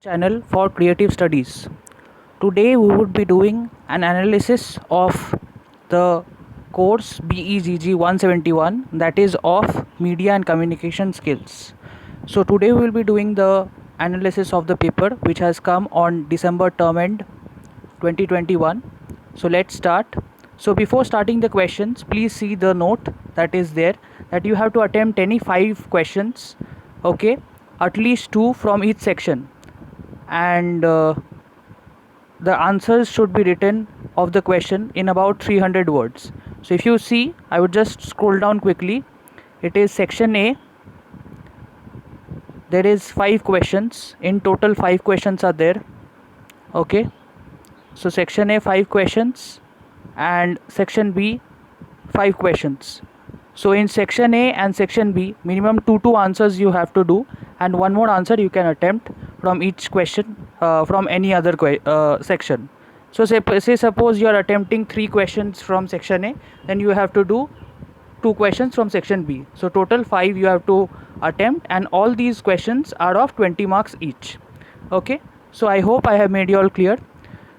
Channel for creative studies. Today we would be doing an analysis of the course BEGG 171, that is of media and communication skills. So today we will be doing the analysis of the paper which has come on December term end 2021. So let's start. So before starting the questions, please see the note that is there, that you have to attempt any 5 questions, okay, at least 2 from each section, and the answers should be written of the question in about 300 words. So if you see, I would just scroll down quickly. It is section A. There is 5 questions. In total 5 questions are there. Okay. So section A 5 questions and section B 5 questions. So in section A and section B, minimum 2 answers you have to do, and one more answer you can attempt from each question from any other section. So say suppose you are attempting 3 questions from section A, then you have to do 2 questions from section B. So total 5 you have to attempt, and all these questions are of 20 marks each. Okay. So I hope I have made you all clear.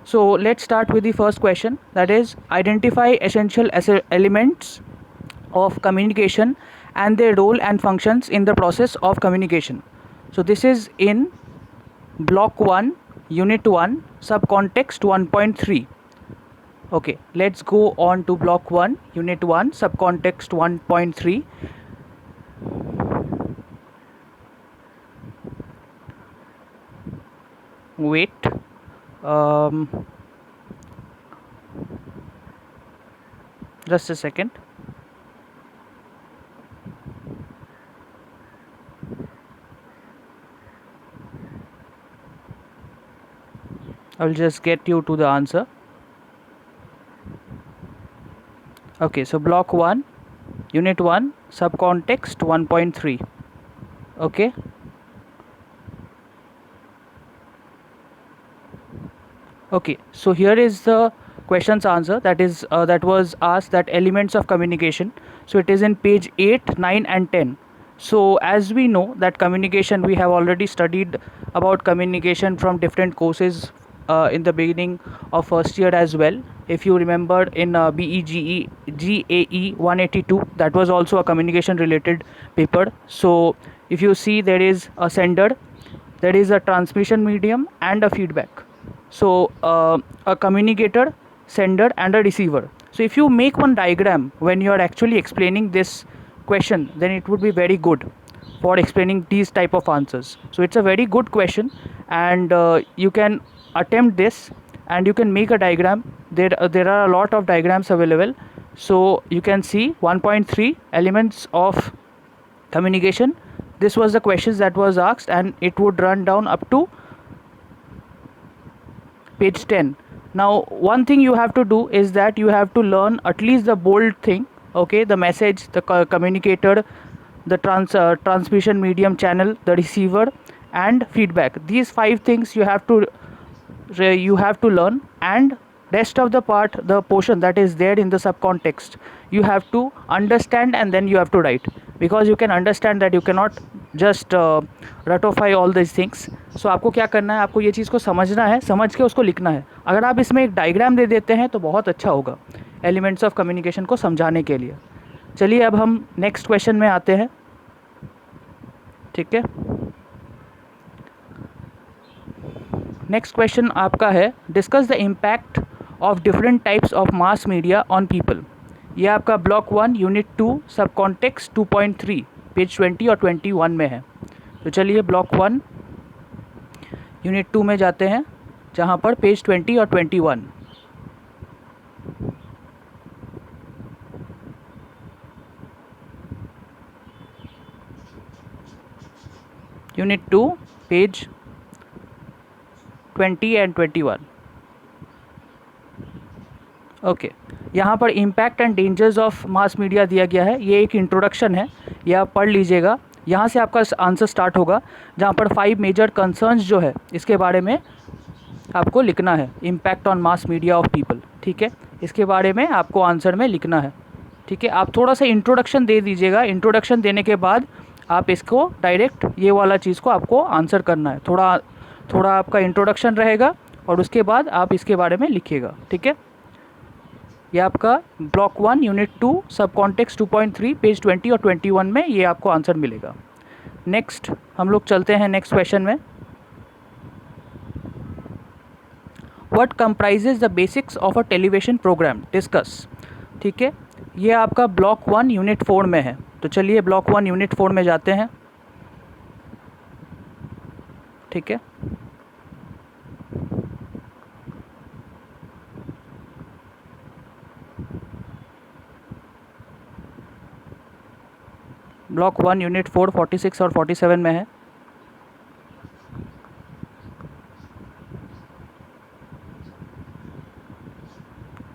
So let's start with the first question, that is identify essential elements of communication and their role and functions in the process of communication. So this is in block 1 unit 1 subcontext 1.3. okay, let's go on to block 1 unit 1 subcontext 1.3. wait just a second. I'll just get you to the answer. Okay, so block 1 unit 1 subcontext 1.3. okay. Okay, so here is the question's answer, that is that was asked, that elements of communication. So it is in page 8, 9 and 10. So as we know that communication, we have already studied about communication from different courses in the beginning of first year as well. If you remember in BEGE GAE 182, that was also a communication related paper. So if you see, there is a sender, there is a transmission medium and a feedback. So a communicator, sender and a receiver. So if you make one diagram when you are actually explaining this question, then it would be very good for explaining these type of answers. So it's a very good question, and you can attempt this and you can make a diagram. There are a lot of diagrams available. So you can see 1.3 elements of communication. This was the questions that was asked, and it would run down up to page 10. Now one thing you have to do is that you have to learn at least the bold thing, okay, the message, the communicator, the transmission medium channel, the receiver and feedback. These 5 things you have to learn, and rest of the part, the portion that is there in the subcontext, you have to understand and then you have to write, because you can understand that you cannot just ratify all these things. So आपको क्या करना है, आपको ये चीज़ को समझना है, समझ के उसको लिखना है. अगर आप इसमें एक डायग्राम दे देते हैं तो बहुत अच्छा होगा एलिमेंट्स ऑफ कम्युनिकेशन को समझाने के लिए. चलिए अब हम नेक्स्ट क्वेश्चन में आते हैं. ठीक है, नेक्स्ट क्वेश्चन आपका है, discuss the impact of different types of mass media on people. यह आपका ब्लॉक 1 यूनिट 2 सबकॉन्टेक्स्ट 2.3 पेज 20 और 21 में है. तो चलिए ब्लॉक 1 यूनिट 2 में जाते हैं, जहाँ पर पेज 20 और 21. Unit 2 page 20 and 21. ओके, यहाँ पर impact and dangers of mass media दिया गया है. ये एक इंट्रोडक्शन है, ये आप पढ़ लीजिएगा. यहाँ से आपका आंसर स्टार्ट होगा, जहाँ पर 5 मेजर कंसर्न्स जो है इसके बारे में आपको लिखना है. Impact on mass media of people, ठीक है, इसके बारे में आपको आंसर में लिखना है. ठीक है, आप थोड़ा सा इंट्रोडक्शन दे दीजिएगा. इंट्रोडक्शन देने के बाद आप इसको डायरेक्ट ये वाला चीज़ को आपको आंसर करना है. थोड़ा आपका इंट्रोडक्शन रहेगा और उसके बाद आप इसके बारे में लिखिएगा, ठीक है। ये आपका ब्लॉक 1 यूनिट 2 सब कॉन्टेक्स्ट 2.3 पेज 20 और 21 में ये आपको आंसर मिलेगा। नेक्स्ट हम लोग चलते हैं नेक्स्ट क्वेश्चन में। What comprises the basics of a television programme, discuss. ठीक है, ये आपका ब्लॉक 1 यूनिट 4 में है। तो चलिए ब्लॉक 1 यूनिट 4 में जाते हैं, ठीक है। ब्लॉक 1 यूनिट 4 46 और 47 में है।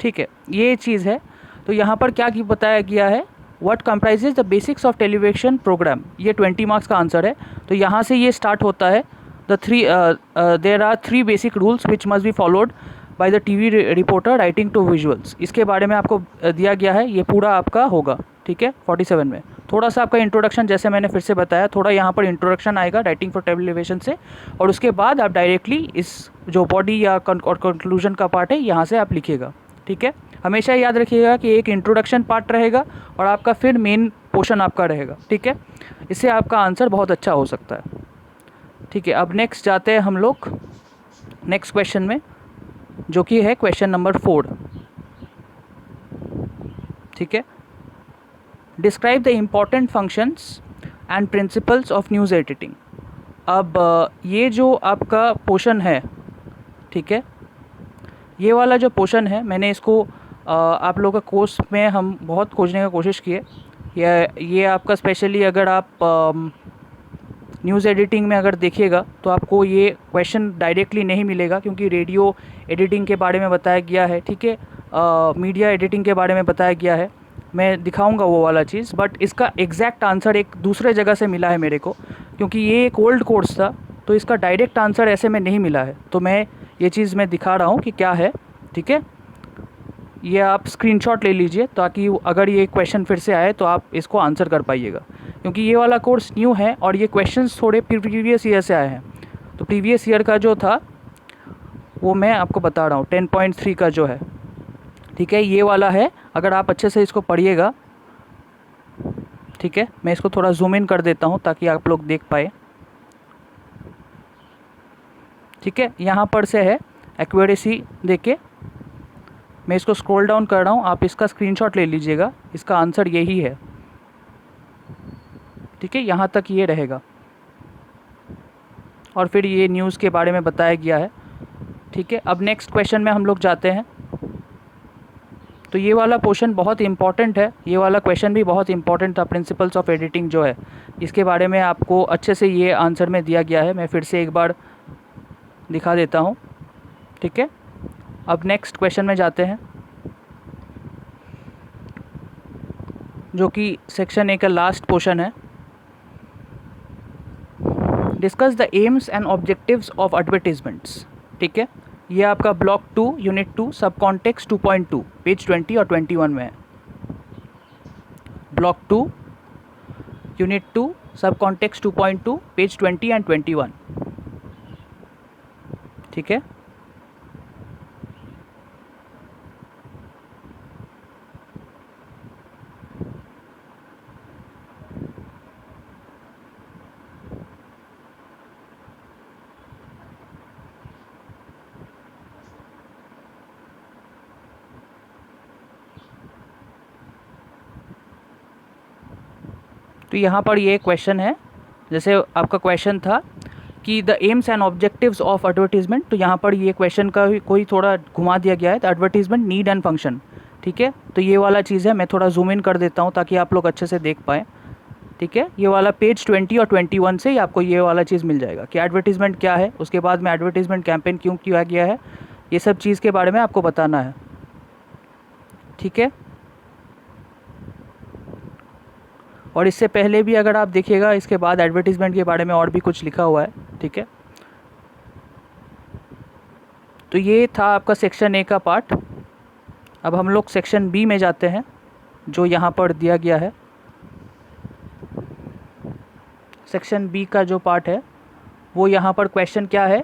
ठीक है, ये चीज़ है। तो यहाँ पर क्या की बताया गया है, what comprises the basics of television programme, ये 20 मार्क्स का आंसर है। तो यहाँ से ये स्टार्ट होता है, there are 3 basic rules which must be followed by the TV reporter writing to visuals. इसके बारे में आपको दिया गया है, ये पूरा आपका होगा, ठीक है। 47 में थोड़ा सा आपका इंट्रोडक्शन, जैसे मैंने फिर से बताया, थोड़ा यहाँ पर इंट्रोडक्शन आएगा राइटिंग फॉर टेलीविजन से, और उसके बाद आप डायरेक्टली इस जो बॉडी या कंक्लूजन का पार्ट है यहाँ से आप लिखिएगा, ठीक है। हमेशा याद रखिएगा कि एक इंट्रोडक्शन पार्ट रहेगा और आपका फिर मेन पोर्शन आपका रहेगा, ठीक है। इससे आपका आंसर बहुत अच्छा हो सकता है, ठीक है। अब नेक्स्ट जाते हैं हम लोग नेक्स्ट क्वेश्चन में, जो कि है क्वेश्चन नंबर 4, ठीक है। Describe the important functions and principles of news editing. अब ये जो आपका पोर्शन है, ठीक है, ये वाला जो पोर्शन है, मैंने इसको आप लोगों का कोर्स में हम बहुत खोजने का कोशिश किए। ये आपका स्पेशली अगर आप न्यूज़ एडिटिंग में अगर देखिएगा तो आपको ये क्वेश्चन डायरेक्टली नहीं मिलेगा, क्योंकि रेडियो एडिटिंग के बारे में बताया गया है, ठीक है। मीडिया एडिटिंग के बारे में बताया गया है, मैं दिखाऊंगा वो वाला चीज़। बट इसका एग्जैक्ट आंसर एक दूसरे जगह से मिला है मेरे को, क्योंकि ये एक ओल्ड कोर्स था, तो इसका डायरेक्ट आंसर ऐसे में नहीं मिला है। तो मैं ये चीज़ मैं दिखा रहा हूँ कि क्या है, ठीक है। ये आप स्क्रीनशॉट ले लीजिए, ताकि अगर ये क्वेश्चन फिर से आए तो आप इसको आंसर कर पाइएगा, क्योंकि ये वाला कोर्स न्यू है और ये क्वेश्चंस थोड़े प्रीवियस ईयर से आए हैं। तो प्रीवियस ईयर का जो था वो मैं आपको बता रहा हूँ, 10.3 का जो है, ठीक है, ये वाला है। अगर आप अच्छे से इसको पढ़िएगा, ठीक है, मैं इसको थोड़ा जूम इन कर देता हूँ ताकि आप लोग देख पाए, ठीक है। यहाँ पर से है एक्यूरेसी देके, मैं इसको स्क्रॉल डाउन कर रहा हूँ, आप इसका स्क्रीनशॉट ले लीजिएगा, इसका आंसर यही है, ठीक है। यहाँ तक ये रहेगा और फिर ये न्यूज़ के बारे में बताया गया है, ठीक है। अब नेक्स्ट क्वेश्चन में हम लोग जाते हैं। तो ये वाला पोर्शन बहुत इंपॉर्टेंट है, ये वाला क्वेश्चन भी बहुत इंपॉर्टेंट था, प्रिंसिपल्स ऑफ एडिटिंग जो है, इसके बारे में आपको अच्छे से ये आंसर में दिया गया है। मैं फिर से एक बार दिखा देता हूँ, ठीक है। अब नेक्स्ट क्वेश्चन में जाते हैं, जो कि सेक्शन ए का लास्ट पोर्शन है। Discuss the AIIMS and objectives of advertisements, ठीक है। ये आपका ब्लॉक 2 यूनिट 2 सब कॉन्टेक्स्ट 2.2 पेज 20 और 21 में है। ब्लॉक 2 यूनिट 2 सब कॉन्टेक्स्ट 2.2 पेज 20 एंड 21, ठीक है। तो यहाँ पर ये क्वेश्चन है, जैसे आपका क्वेश्चन था कि the AIIMS and objectives of advertisement, तो यहाँ पर ये क्वेश्चन का कोई थोड़ा घुमा दिया गया है, the advertisement need and function, ठीक है। तो ये वाला चीज़ है, मैं थोड़ा जूम इन कर देता हूँ ताकि आप लोग अच्छे से देख पाएँ, ठीक है। ये वाला पेज 20 और 21 से ही आपको ये वाला चीज़ मिल जाएगा कि एडवर्टीजमेंट क्या है, उसके बाद में एडवर्टीजमेंट कैंपेन क्यों किया गया है, ये सब चीज़ के बारे में आपको बताना है, ठीक है। और इससे पहले भी अगर आप देखिएगा, इसके बाद एडवर्टीजमेंट के बारे में और भी कुछ लिखा हुआ है, ठीक है। तो ये था आपका सेक्शन ए का पार्ट। अब हम लोग सेक्शन बी में जाते हैं, जो यहाँ पर दिया गया है। सेक्शन बी का जो पार्ट है वो यहाँ पर क्वेश्चन क्या है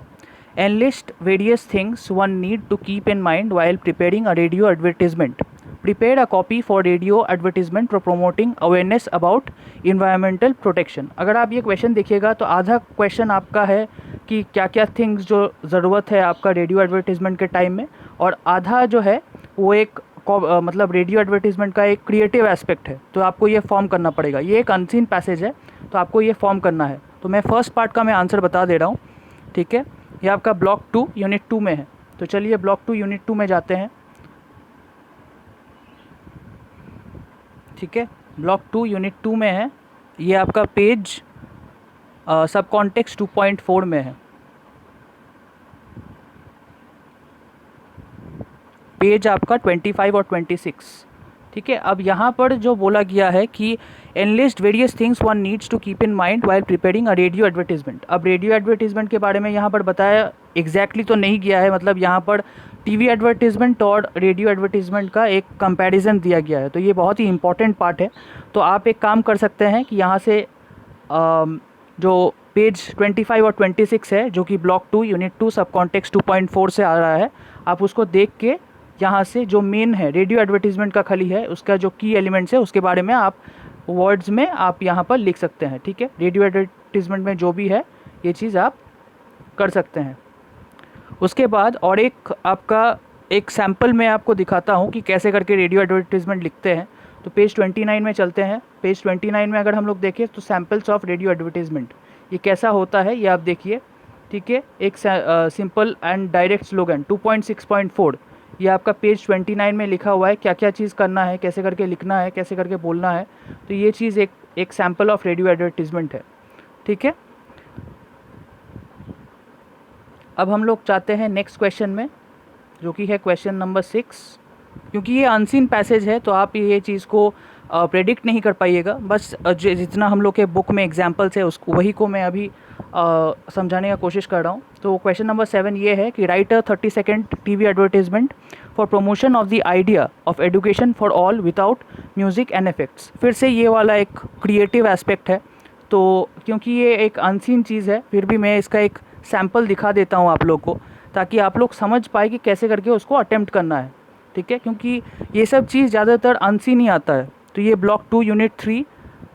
Enlist various things one need to keep in mind while preparing a radio advertisement. Prepare a copy for radio advertisement for promoting awareness about environmental protection. अगर आप ये क्वेश्चन देखिएगा तो आधा क्वेश्चन आपका है कि क्या क्या थिंग्स जो ज़रूरत है आपका रेडियो एडवर्टीज़मेंट के टाइम में, और आधा जो है वो एक मतलब रेडियो एडवर्टीज़मेंट का एक क्रिएटिव एस्पेक्ट है, तो आपको ये फॉर्म करना पड़ेगा। ये एक अनसीन पैसेज है, तो आपको ये फॉर्म करना है। तो मैं फर्स्ट पार्ट का मैं आंसर बता दे रहा हूँ, ठीक है। ये आपका ब्लॉक 2 यूनिट 2 में है। तो चलिए ब्लॉक 2 यूनिट 2 में जाते हैं, ठीक है। ब्लॉक 2 यूनिट 2 में है। ये आपका पेज सब कॉन्टेक्स्ट 2.4 में है। पेज आपका 25 और 26, ठीक है। अब यहाँ पर जो बोला गया है कि enlist various things one needs to keep in mind while preparing a radio advertisement. अब रेडियो एडवर्टीजमेंट के बारे में यहाँ पर बताया एग्जैक्टली तो नहीं गया है, मतलब यहाँ पर टीवी एडवर्टीजमेंट और रेडियो एडवर्टीजमेंट का एक कंपैरिजन दिया गया है, तो ये बहुत ही इंपॉर्टेंट पार्ट है। तो आप एक काम कर सकते हैं कि यहाँ से जो पेज 25 और 26 है, जो कि ब्लॉक 2 यूनिट 2 सब कॉन्टेक्स्ट 2.4 से आ रहा है, आप उसको देख के यहाँ से जो मेन है रेडियो एडवर्टीजमेंट का खाली है, उसका जो की एलिमेंट्स है उसके बारे में आप वर्ड्स में आप यहाँ पर लिख सकते हैं, ठीक है। रेडियो एडवर्टीजमेंट में जो भी है ये चीज़ आप कर सकते हैं। उसके बाद और एक आपका एक सैम्पल मैं आपको दिखाता हूँ कि कैसे करके रेडियो एडवर्टीजमेंट लिखते हैं। तो पेज 29 में चलते हैं। पेज 29 में अगर हम लोग देखें तो सैम्पल्स ऑफ रेडियो एडवर्टीजमेंट ये कैसा होता है ये आप देखिए, ठीक है। एक सिंपल एंड डायरेक्ट स्लोगन 2.6.4 ये आपका पेज 29 में लिखा हुआ है, क्या क्या चीज़ करना है, कैसे करके लिखना है, कैसे करके बोलना है। तो ये चीज़ एक सैम्पल ऑफ रेडियो एडवर्टीजमेंट है, ठीक है। अब हम लोग चाहते हैं नेक्स्ट क्वेश्चन में, जो कि है क्वेश्चन नंबर 6। क्योंकि ये अनसीन पैसेज है तो आप ये चीज़ को प्रेडिक्ट नहीं कर पाइएगा, बस जितना हम लोग के बुक में एग्जाम्पल्स है उसको वही को मैं अभी समझाने का कोशिश कर रहा हूँ। तो क्वेश्चन नंबर 7 ये है कि right a 30 second TV advertisement for promotion of the idea of education for all without music and effects. फिर से ये वाला एक क्रिएटिव एस्पेक्ट है, तो क्योंकि ये एक अनसीन चीज़ है फिर भी मैं इसका एक सैम्पल दिखा देता हूँ आप लोग को, ताकि आप लोग समझ पाए कि कैसे करके उसको अटेम्प्ट करना है, ठीक है। क्योंकि ये सब चीज़ ज़्यादातर अनसीन ही आता है। तो ये ब्लॉक 2 यूनिट 3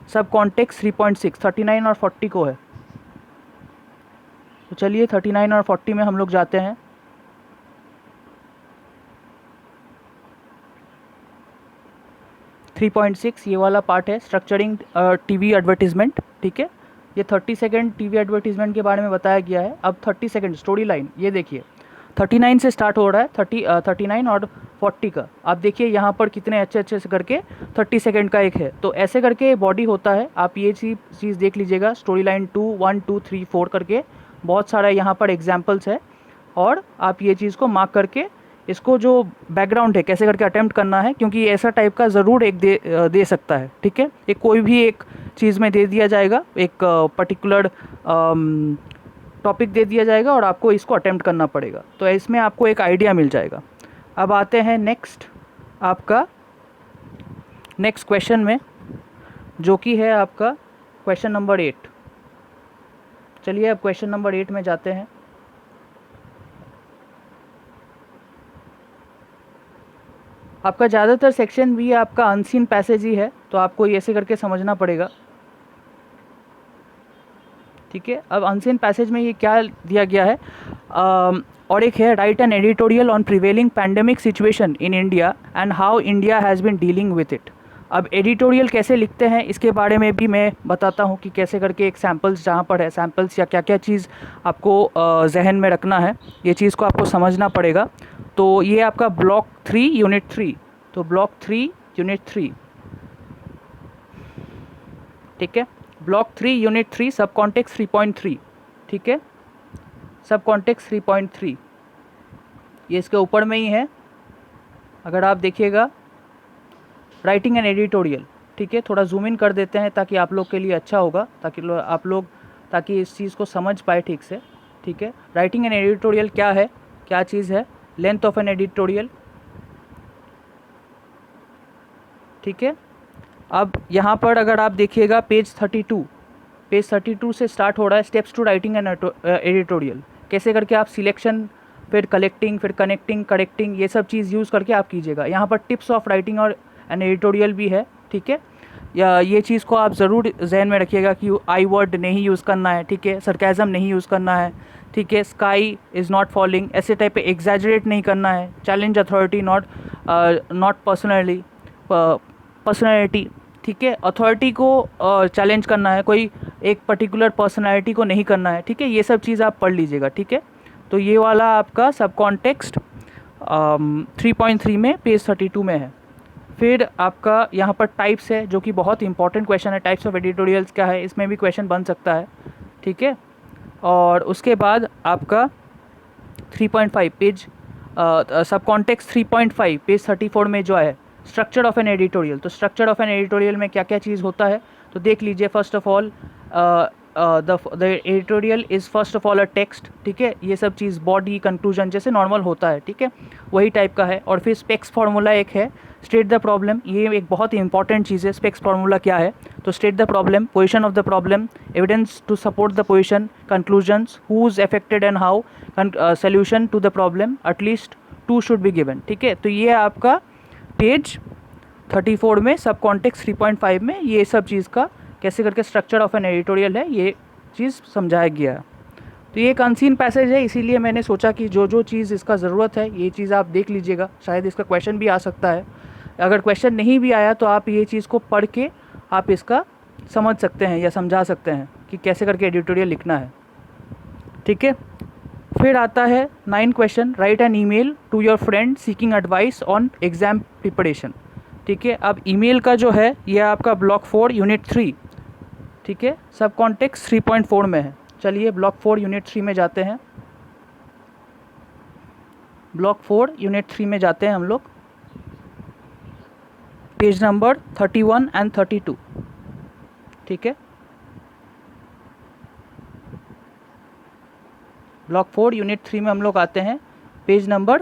सब कॉन्टेक्स्ट 3.6 39 और 40 को है। तो चलिए 39 और 40 में हम लोग जाते हैं। थ्री 3.6 ये वाला पार्ट है स्ट्रक्चरिंग टीवी एडवर्टीजमेंट, ठीक है। ये 30 सेकेंड टीवी एडवर्टीजमेंट के बारे में बताया गया है। अब 30 सेकेंड स्टोरी लाइन ये देखिए, 39 से स्टार्ट हो रहा है, 39 और 40 का। आप देखिए यहाँ पर कितने अच्छे से करके 30 सेकेंड का एक है। तो ऐसे करके बॉडी होता है, आप ये चीज़ देख लीजिएगा। स्टोरी लाइन 2 1 2 3 4 करके बहुत सारा यहाँ पर एग्जाम्पल्स है, और आप ये चीज़ को मार्क करके इसको जो बैकग्राउंड है कैसे करके अटेम्प्ट करना है, क्योंकि ऐसा टाइप का ज़रूर एक दे सकता है, ठीक है। एक कोई भी एक चीज़ में दे दिया जाएगा, एक पर्टिकुलर टॉपिक दे दिया जाएगा और आपको इसको अटेम्प्ट करना पड़ेगा, तो इसमें आपको एक आइडिया मिल जाएगा। अब आते हैं नेक्स्ट क्वेश्चन में, जो कि है आपका क्वेश्चन नंबर 8। चलिए अब क्वेश्चन नंबर 8 में जाते हैं। आपका ज़्यादातर सेक्शन भी आपका अनसीन पैसेज ही है, तो आपको ऐसे करके समझना पड़ेगा, ठीक है। अब अनसीन पैसेज में ये क्या दिया गया है, और एक है write an editorial on prevailing pandemic situation in India and how India has been dealing with it. अब एडिटोरियल कैसे लिखते हैं इसके बारे में भी मैं बताता हूँ कि कैसे करके एक सैम्पल्स जहाँ पर है सैम्पल्स या क्या क्या चीज़ आपको जहन में रखना है, ये चीज़ को आपको समझना पड़ेगा। तो ये आपका ब्लॉक 3 यूनिट 3, तो ब्लॉक 3 यूनिट 3, ठीक है। ब्लॉक 3 यूनिट 3 सब कॉन्टेक्स्ट 3.3, ठीक है। सब कॉन्टेक्स्ट 3.3 ये इसके ऊपर में ही है। अगर आप देखिएगा राइटिंग एंड एडिटोरियल, ठीक है। थोड़ा जूम इन कर देते हैं ताकि आप लोग के लिए अच्छा होगा, ताकि इस चीज़ को समझ पाए ठीक से, ठीक है। राइटिंग एंड एडिटोरियल क्या है, क्या चीज़ है, लेंथ ऑफ एन एडिटोरियल, ठीक है। अब यहाँ पर अगर आप देखिएगा पेज 32 से स्टार्ट हो रहा है steps to writing an editorial. कैसे करके आप सिलेक्शन, फिर कलेक्टिंग, फिर कनेक्टिंग, करेक्टिंग, ये सब चीज़ यूज़ करके आप कीजिएगा। यहाँ पर टिप्स ऑफ राइटिंग और एन एडिटोरियल भी है, ठीक है। या ये चीज़ को आप ज़रूर जहन में रखिएगा कि आई वर्ड नहीं यूज़ करना है, ठीक है, सरकाज़म नहीं यूज़ करना है, ठीक है, स्काई इज़ नॉट फॉलिंग, ऐसे टाइप पे एग्जैजरेट नहीं करना है, चैलेंज अथॉरिटी नॉट पर्सनैलिटी, ठीक है, अथॉरिटी को चैलेंज करना है, कोई एक पर्टिकुलर पर्सनैलिटी को नहीं करना है, ठीक है, ये सब चीज़ आप पढ़ लीजिएगा, ठीक है। तो ये वाला आपका सब कॉन्टेक्स्ट 3.3 में पेज 32 में है। फिर आपका यहाँ पर टाइप्स है, जो कि बहुत इंपॉर्टेंट क्वेश्चन है, टाइप्स ऑफ एडिटोरियल्स क्या है, इसमें भी क्वेश्चन बन सकता है, ठीक है। और उसके बाद आपका 3.5 पेज सब कॉन्टेक्स्ट 3.5 पेज 34 में जो है स्ट्रक्चर ऑफ एन एडिटोरियल। तो स्ट्रक्चर ऑफ एन एडिटोरियल में क्या क्या चीज़ होता है तो देख लीजिए। First of all the editorial is first of all a text, ठीक है, ये सब चीज़ बॉडी कंक्लूजन जैसे नॉर्मल होता है, ठीक है, वही टाइप का है। और फिर स्पेक्स फार्मूला एक है, स्टेट द प्रॉब्लम, ये एक बहुत ही इंपॉर्टेंट चीज़ है। स्पेक्स फार्मूला क्या है तो state the problem, position of the problem, evidence to support the position, conclusions, who is affected and how, solution to the problem, at least 2 should be given, ठीक है। तो ये आपका पेज 34 में सब कॉन्टेक्स्ट 3.5 में ये सब चीज़ का कैसे करके स्ट्रक्चर ऑफ एन एडिटोरियल है ये चीज़ समझाया गया है। तो ये एक अनसीन पैसेज है, इसीलिए मैंने सोचा कि जो जो चीज़ इसका ज़रूरत है ये चीज़ आप देख लीजिएगा, शायद इसका क्वेश्चन भी आ सकता है। अगर क्वेश्चन नहीं भी आया तो आप ये चीज़ को पढ़ के आप इसका समझ सकते हैं या समझा सकते हैं कि कैसे करके एडिटोरियल लिखना है, ठीक है। फिर आता है 9 question, write an email to your friend seeking advice on exam preparation, ठीक है। अब ईमेल का जो है ये आपका ब्लॉक 4 यूनिट 3, ठीक है, सब कॉन्टेक्स्ट 3.4 में है। चलिए ब्लॉक 4 यूनिट 3 में जाते हैं। ब्लॉक 4 यूनिट 3 में जाते हैं हम लोग, पेज नंबर 31 एंड 32, ठीक है। ब्लॉक 4 यूनिट 3 में हम लोग आते हैं, पेज नंबर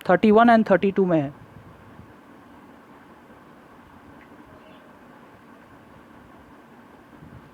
31 एंड 32 में है।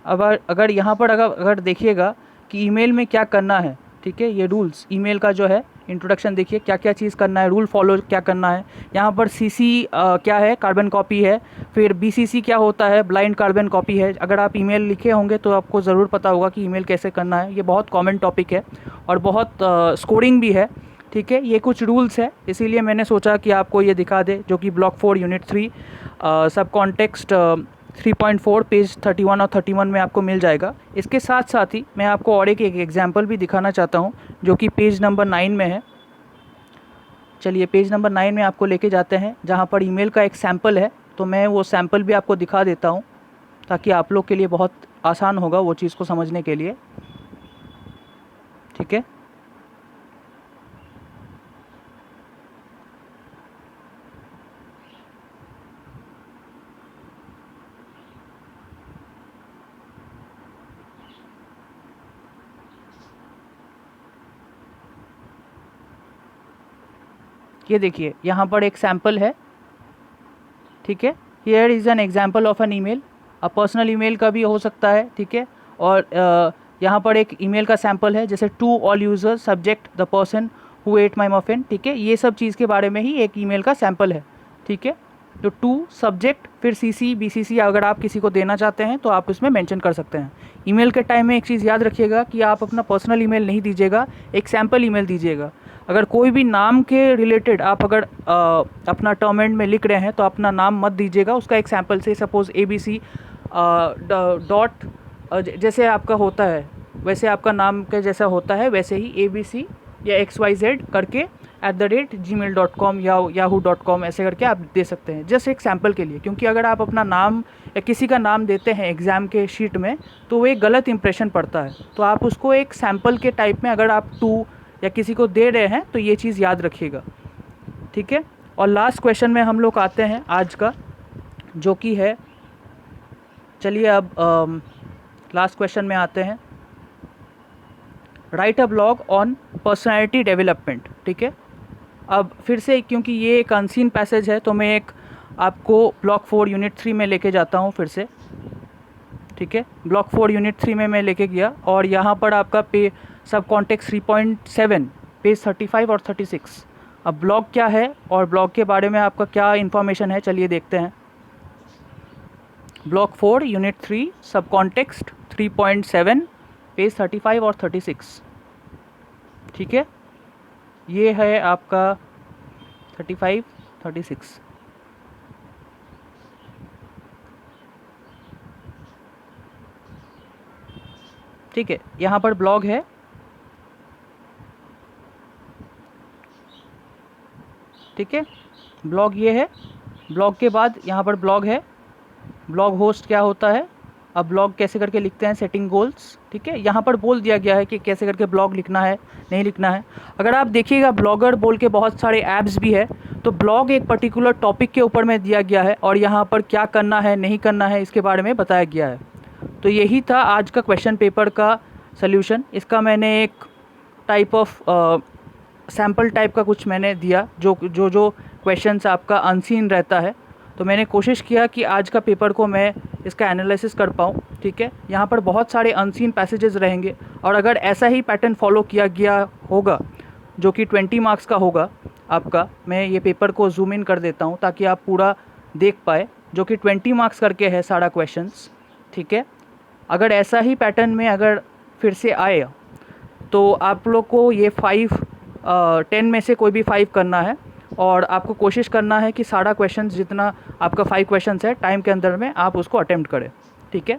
अब अगर यहाँ पर अगर देखिएगा कि ईमेल में क्या करना है, ठीक है, ये रूल्स ईमेल का जो है इंट्रोडक्शन देखिए क्या क्या चीज़ करना है, रूल फॉलो क्या करना है। यहाँ पर सीसी क्या है, कार्बन कॉपी है। फिर बीसीसी क्या होता है, ब्लाइंड कार्बन कॉपी है। अगर आप ईमेल लिखे होंगे तो आपको ज़रूर पता होगा कि ईमेल कैसे करना है, ये बहुत कॉमन टॉपिक है और बहुत स्कोरिंग भी है, ठीक है। ये कुछ रूल्स है, इसीलिए मैंने सोचा कि आपको ये दिखा दे, जो कि ब्लॉक 4 यूनिट 3 सब कॉन्टेक्स्ट 3.4 पेज 31 और 31 में आपको मिल जाएगा। इसके साथ साथ ही मैं आपको और एक एग्जाम्पल भी दिखाना चाहता हूँ, जो कि पेज नंबर 9 में है। चलिए पेज नंबर 9 में आपको लेके जाते हैं, जहाँ पर ईमेल का एक सैम्पल है। तो मैं वो सैम्पल भी आपको दिखा देता हूँ, ताकि आप लोग के लिए बहुत आसान होगा वो चीज़ को समझने के लिए, ठीक है। ये देखिए यहाँ पर एक सैम्पल है, ठीक है। Here is an example of an email, personal email का भी हो सकता है, ठीक है। और यहाँ पर एक ईमेल का सैम्पल है, जैसे to all user subject the person who ate my muffin, ठीक है। ये सब चीज़ के बारे में ही एक ईमेल का सैम्पल है, ठीक है। तो टू सब्जेक्ट, फिर सीसी बीसीसी अगर आप किसी को देना चाहते हैं तो आप उसमें मेंशन कर सकते हैं। ईमेल के टाइम में एक चीज़ याद रखिएगा कि आप अपना पर्सनल ईमेल नहीं दीजिएगा, एक सैम्पल ईमेल दीजिएगा। अगर कोई भी नाम के रिलेटेड आप अगर अपना टर्म एंड में लिख रहे हैं तो अपना नाम मत दीजिएगा, उसका एक सैम्पल से, सपोज़ ABC डॉट जैसे आपका होता है वैसे आपका नाम के जैसा होता है वैसे ही ABC या XYZ करके @gmail.com या yahoo.com ऐसे करके आप दे सकते हैं, जस्ट एक सैम्पल के लिए। क्योंकि अगर आप अपना नाम या किसी का नाम देते हैं एग्ज़ाम के शीट में तो वो एक गलत इंप्रेशन पड़ता है। तो आप उसको एक सैम्पल के टाइप में अगर आप टू या किसी को दे रहे हैं तो ये चीज़ याद रखिएगा, ठीक है। और लास्ट क्वेश्चन में हम लोग आते हैं आज का, जो कि है, चलिए अब लास्ट क्वेश्चन में आते हैं, right a blog on personality development, ठीक है। अब फिर से क्योंकि ये एक अनसीन पैसेज है तो मैं एक आपको ब्लॉक 4 यूनिट 3 में लेके जाता हूँ फिर से, ठीक है। ब्लॉक 4 यूनिट 3 में मैं लेके गया और यहाँ पर आपका सब कॉन्टेक्स्ट 3.7 पेज 35 और 36। अब ब्लॉग क्या है और ब्लॉग के बारे में आपका क्या इन्फॉर्मेशन है, चलिए देखते हैं। ब्लॉक 4 यूनिट 3 सब कॉन्टेक्स्ट 3.7 पेज 35 और 36। ठीक है, ये है आपका 35 36। ठीक है, यहाँ पर ब्लॉग है। ठीक है, ब्लॉग ये है। ब्लॉग के बाद यहाँ पर ब्लॉग है, ब्लॉग होस्ट क्या होता है, अब ब्लॉग कैसे करके लिखते हैं, सेटिंग गोल्स। ठीक है, यहाँ पर बोल दिया गया है कि कैसे करके ब्लॉग लिखना है, नहीं लिखना है। अगर आप देखिएगा ब्लॉगर बोल के बहुत सारे ऐप्स भी है, तो ब्लॉग एक पर्टिकुलर टॉपिक के ऊपर में दिया गया है और यहाँ पर क्या करना है नहीं करना है इसके बारे में बताया गया है। तो यही था आज का क्वेश्चन पेपर का सल्यूशन। इसका मैंने एक टाइप ऑफ सैम्पल टाइप का कुछ मैंने दिया, जो क्वेश्चंस आपका अनसीन रहता है। तो मैंने कोशिश किया कि आज का पेपर को मैं इसका एनालिसिस कर पाऊँ। ठीक है, यहाँ पर बहुत सारे अनसीन पैसेजेस रहेंगे और अगर ऐसा ही पैटर्न फॉलो किया गया होगा जो कि 20 मार्क्स का होगा आपका, मैं ये पेपर को जूम इन कर देता हूँ ताकि आप पूरा देख पाए, जो कि 20 मार्क्स करके है सारा क्वेश्चंस। ठीक है, अगर ऐसा ही पैटर्न में अगर फिर से आए तो आप लोग को ये 10 में से कोई भी 5 करना है और आपको कोशिश करना है कि सारा क्वेश्चन जितना आपका 5 क्वेश्चंस है टाइम के अंदर में आप उसको अटेम्प्ट करें। ठीक है,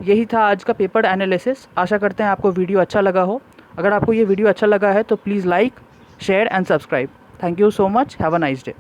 यही था आज का पेपर एनालिसिस। आशा करते हैं आपको वीडियो अच्छा लगा हो। अगर आपको ये वीडियो अच्छा लगा है तो please like, share and subscribe. Thank you so much, have a nice day.